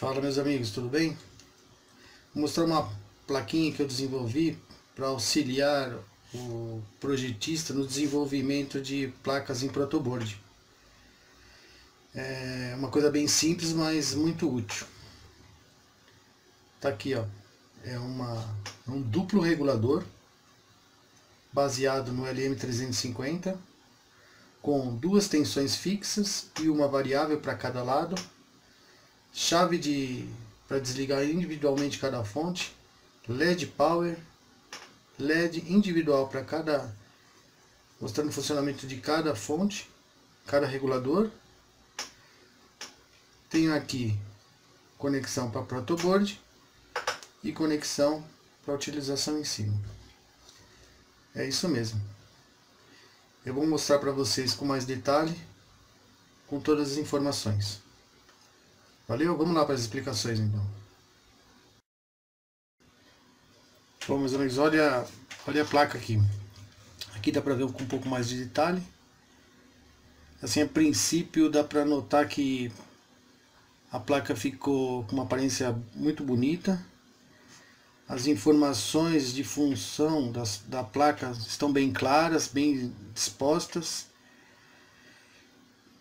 Fala, meus amigos, tudo bem? Vou mostrar uma plaquinha que eu desenvolvi para auxiliar o projetista no desenvolvimento de placas em protoboard. É uma coisa bem simples, mas muito útil. Tá aqui, ó. É um duplo regulador baseado no LM350 com duas tensões fixas e uma variável para cada lado. Chave para desligar individualmente cada fonte, LED power, LED individual para cada, mostrando o funcionamento de cada fonte, cada regulador. Tenho aqui conexão para protoboard e conexão para utilização em cima. É isso mesmo. Eu vou mostrar para vocês com mais detalhe, com todas as informações. Valeu? Vamos lá para as explicações então. Bom, meus amigos, olha a placa aqui. Aqui dá para ver com um pouco mais de detalhe. Assim, a princípio dá para notar que a placa ficou com uma aparência muito bonita. As informações de função da placa estão bem claras, bem dispostas.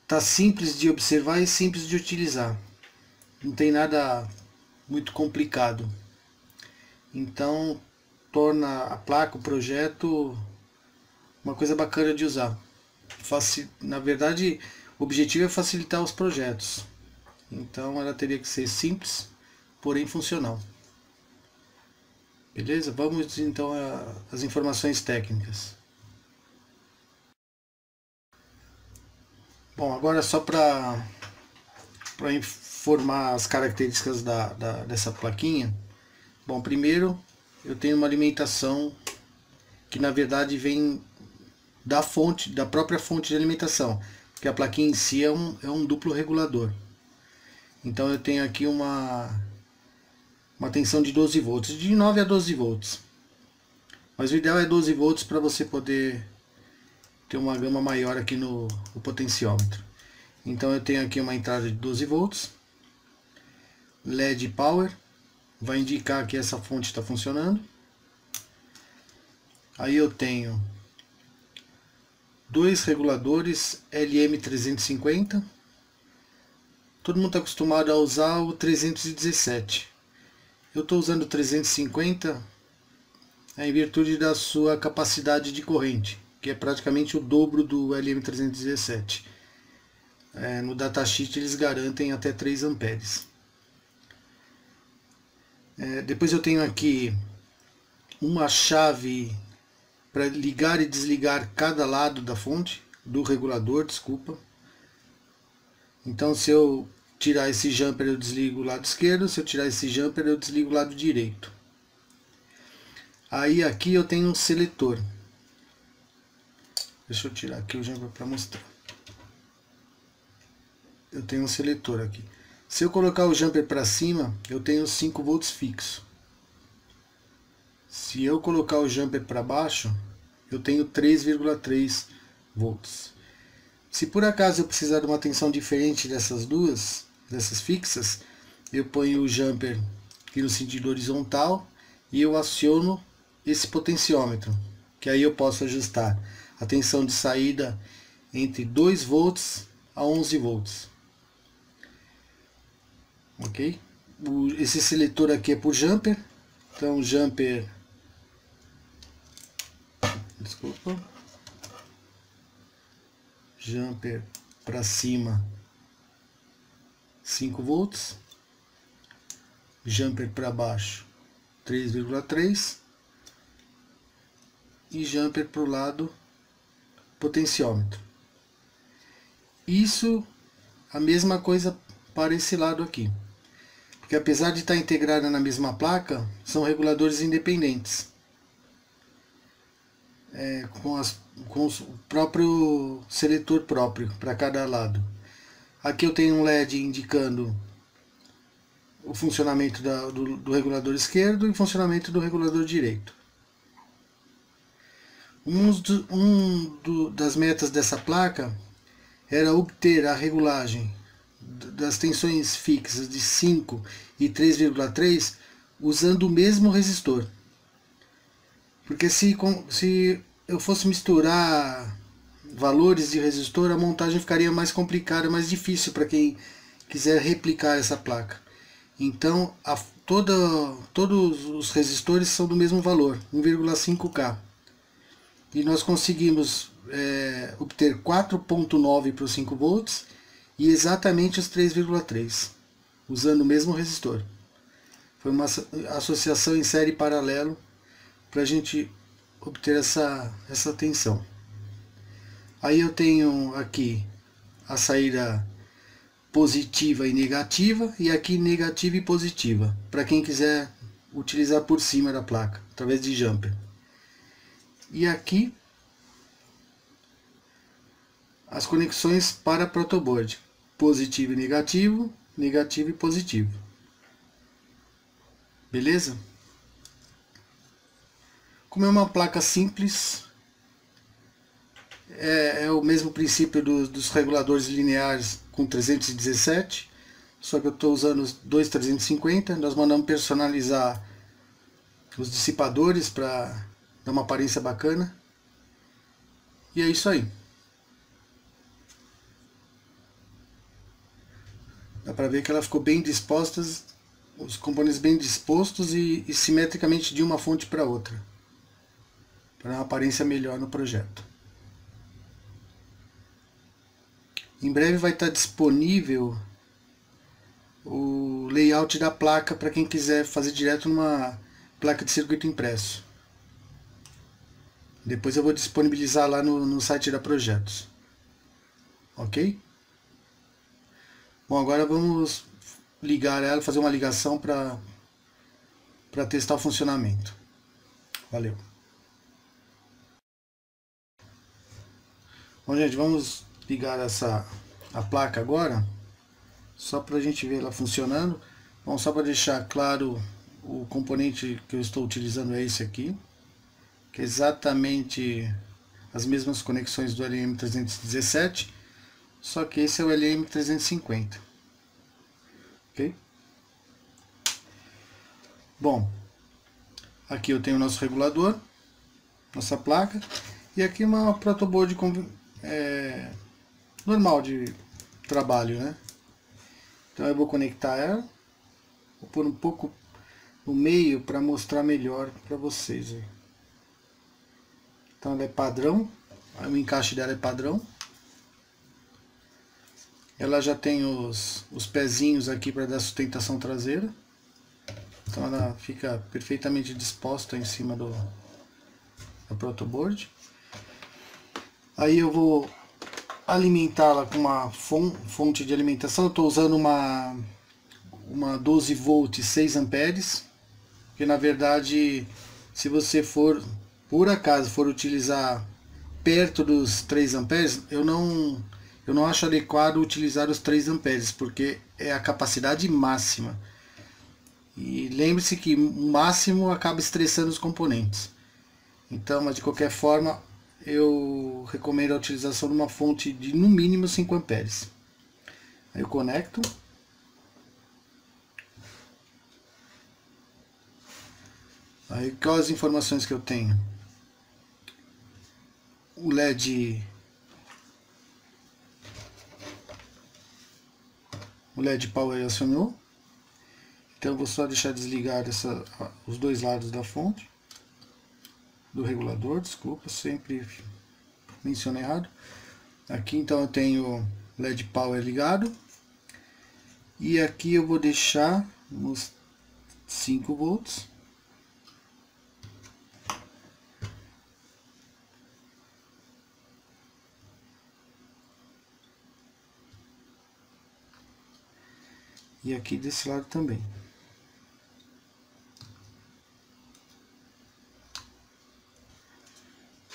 Tá simples de observar e simples de utilizar. Não tem nada muito complicado. Então torna a placa, o projeto, uma coisa bacana de usar. Na verdade, o objetivo é facilitar os projetos. Então ela teria que ser simples, porém funcional. Beleza? Vamos então às informações técnicas. Bom, agora só para informar as características dessa plaquinha. Bom, primeiro eu tenho uma alimentação que na verdade vem da própria fonte de alimentação, porque a plaquinha em si é um duplo regulador. Então eu tenho aqui uma tensão de 12 volts, de 9 a 12 volts. Mas o ideal é 12 volts para você poder ter uma gama maior aqui no potenciômetro. Então eu tenho aqui uma entrada de 12 volts, LED power, vai indicar que essa fonte está funcionando. Aí eu tenho dois reguladores LM350. Todo mundo está acostumado a usar o 317. Eu estou usando o 350 em virtude da sua capacidade de corrente, que é praticamente o dobro do LM317. No datasheet eles garantem até 3 amperes. Depois eu tenho aqui uma chave para ligar e desligar cada lado da fonte, do regulador, desculpa. Então se eu tirar esse jumper eu desligo o lado esquerdo, se eu tirar esse jumper eu desligo o lado direito. Aí aqui eu tenho um seletor. Deixa eu tirar aqui o jumper para mostrar. Eu tenho um seletor aqui. Se eu colocar o jumper para cima, eu tenho 5 volts fixo. Se eu colocar o jumper para baixo, eu tenho 3,3 volts. Se por acaso eu precisar de uma tensão diferente dessas fixas, eu ponho o jumper aqui no sentido horizontal e eu aciono esse potenciômetro, que aí eu posso ajustar a tensão de saída entre 2 volts a 11 volts. Ok? Esse seletor aqui é por jumper, então jumper, desculpa, jumper para cima 5 volts, jumper para baixo 3,3 e jumper para o lado potenciômetro. Isso a mesma coisa para esse lado aqui, porque apesar de estar integrada na mesma placa, são reguladores independentes, com o próprio seletor próprio para cada lado. Aqui eu tenho um LED indicando o funcionamento do regulador esquerdo e o funcionamento do regulador direito. Das metas dessa placa era obter a regulagem das tensões fixas de 5 e 3,3 usando o mesmo resistor. Porque se eu fosse misturar valores de resistor, a montagem ficaria mais complicada, mais difícil para quem quiser replicar essa placa. Então, todos os resistores são do mesmo valor, 1,5K. E nós conseguimos obter 4,9 para os 5 volts e exatamente os 3,3, usando o mesmo resistor. Foi uma associação em série paralelo para a gente obter essa tensão. Aí eu tenho aqui a saída positiva e negativa, e aqui negativa e positiva, para quem quiser utilizar por cima da placa, através de jumper. E aqui as conexões para protoboard, positivo e negativo, negativo e positivo. Beleza? Como é uma placa simples, é o mesmo princípio dos reguladores lineares com 317, só que eu estou usando os dois 350. Nós mandamos personalizar os dissipadores para dar uma aparência bacana. E é isso aí. Dá para ver que ela ficou bem disposta, os componentes bem dispostos e simetricamente de uma fonte para outra, para uma aparência melhor no projeto. Em breve vai estar disponível o layout da placa para quem quiser fazer direto numa placa de circuito impresso. Depois eu vou disponibilizar lá no site da Projetos. Ok? Bom, agora vamos ligar ela, fazer uma ligação para testar o funcionamento. Valeu. Bom, gente, vamos ligar a placa agora, só para a gente ver ela funcionando. Bom, só para deixar claro, o componente que eu estou utilizando é esse aqui, que é exatamente as mesmas conexões do LM317, só que esse é o LM350. Ok? Bom, aqui eu tenho o nosso regulador, nossa placa, e aqui uma protoboard normal de trabalho, né? Então eu vou conectar ela, vou pôr um pouco no meio para mostrar melhor para vocês. Então ela é padrão, o encaixe dela é padrão. Ela já tem os pezinhos aqui para dar sustentação traseira. Então ela fica perfeitamente disposta em cima da protoboard. Aí eu vou alimentá-la com uma fonte de alimentação. Eu estou usando uma 12 volts 6 amperes, porque na verdade, se você por acaso for utilizar perto dos 3 amperes, eu não acho adequado utilizar os 3 amperes, porque é a capacidade máxima. E lembre-se que o máximo acaba estressando os componentes. Então, mas de qualquer forma, eu recomendo a utilização de uma fonte de no mínimo 5 amperes. Aí eu conecto. Aí quais as informações que eu tenho? O LED Power acionou. Então eu vou só deixar desligado os dois lados da fonte. Do regulador, desculpa, sempre mencionei errado. Aqui então eu tenho LED Power ligado. E aqui eu vou deixar nos 5 volts. E aqui desse lado também.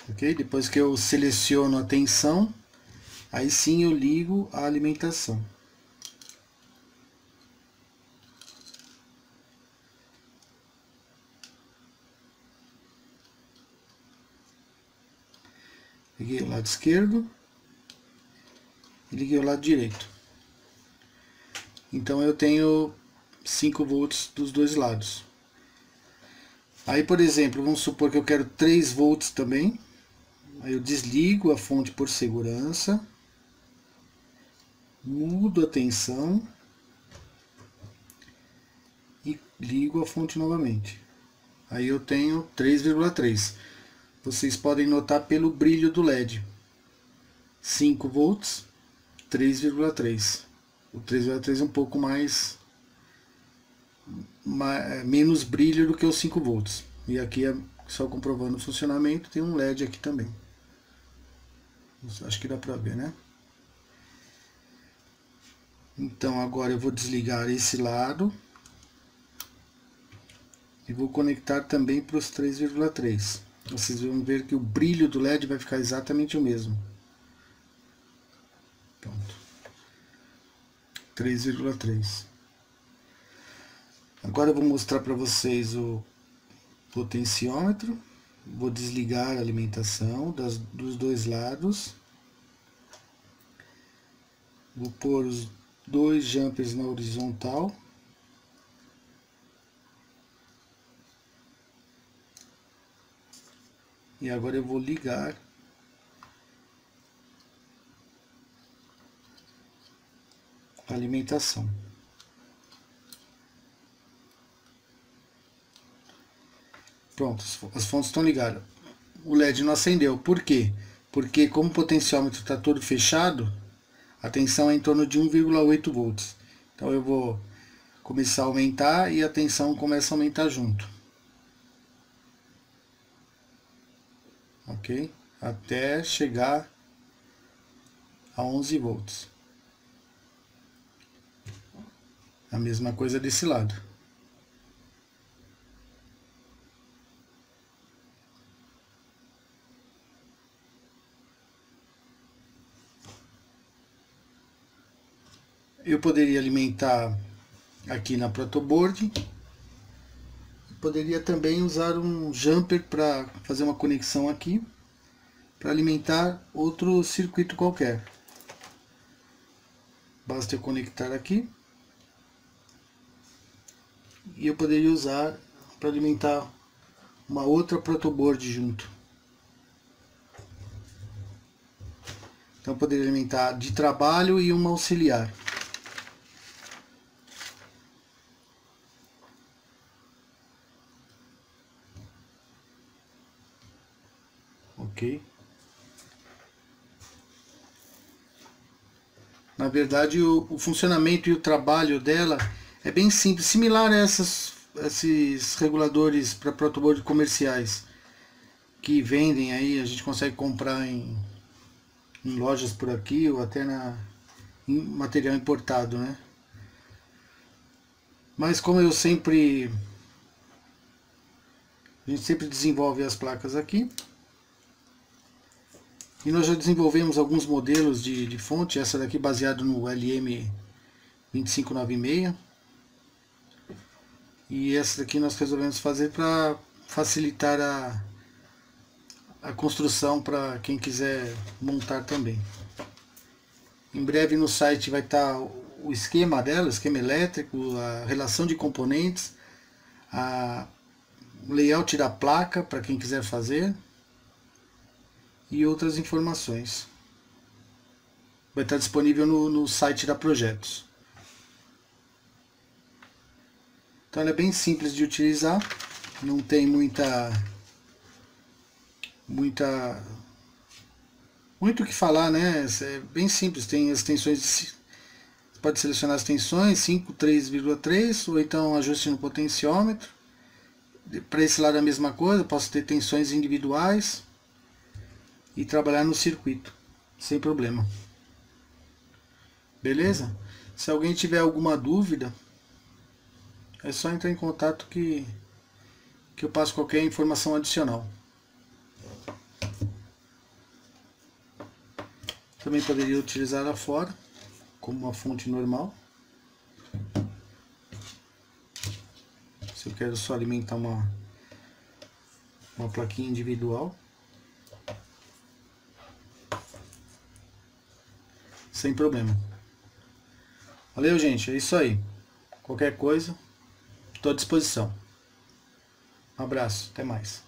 Ok? Depois que eu seleciono a tensão, aí sim eu ligo a alimentação. Liguei o lado esquerdo e liguei o lado direito. Então eu tenho 5 volts dos dois lados. Aí, por exemplo, vamos supor que eu quero 3 volts também. Aí eu desligo a fonte por segurança. Mudo a tensão. E ligo a fonte novamente. Aí eu tenho 3,3. Vocês podem notar pelo brilho do LED. 5 volts, 3,3. O 3,3 é um pouco menos brilho do que os 5 volts. E aqui, só comprovando o funcionamento, tem um LED aqui também. Acho que dá pra ver, né? Então agora eu vou desligar esse lado. E vou conectar também para os 3,3. Vocês vão ver que o brilho do LED vai ficar exatamente o mesmo. Pronto. 3,3. Agora eu vou mostrar para vocês o potenciômetro. Vou desligar a alimentação dos dois lados. Vou pôr os 2 jumpers na horizontal. E agora eu vou ligar a alimentação. Pronto, as fontes estão ligadas. O LED não acendeu. Por quê? Porque como o potenciômetro está todo fechado, a tensão é em torno de 1,8 volts. Então eu vou começar a aumentar e a tensão começa a aumentar junto. Ok? Até chegar a 11 volts. A mesma coisa desse lado. Eu poderia alimentar aqui na protoboard. Poderia também usar um jumper para fazer uma conexão aqui, para alimentar outro circuito qualquer. Basta eu conectar aqui. E eu poderia usar para alimentar uma outra protoboard junto. Então eu poderia alimentar de trabalho e uma auxiliar. Ok? Na verdade, o funcionamento e o trabalho dela é bem simples, similar a esses reguladores para protoboard comerciais que vendem aí, a gente consegue comprar em lojas por aqui ou até em material importado, né? Mas como a gente sempre desenvolve as placas aqui. E nós já desenvolvemos alguns modelos de fonte, essa daqui baseado no LM2596. E essa daqui nós resolvemos fazer para facilitar a construção para quem quiser montar também. Em breve no site vai estar o esquema dela, o esquema elétrico, a relação de componentes, o layout da placa para quem quiser fazer e outras informações. Vai estar disponível no site da Projetos. Então ela é bem simples de utilizar, não tem muito o que falar, né? É bem simples, tem as tensões, você pode selecionar as tensões, 5, 3,3, ou então ajuste no potenciômetro. Para esse lado é a mesma coisa, posso ter tensões individuais e trabalhar no circuito, sem problema. Beleza? Se alguém tiver alguma dúvida, é só entrar em contato que eu passo qualquer informação adicional. Também poderia utilizar lá fora, como uma fonte normal. Se eu quero só alimentar uma plaquinha individual. Sem problema. Valeu, gente, é isso aí. Qualquer coisa, estou à disposição. Um abraço, até mais.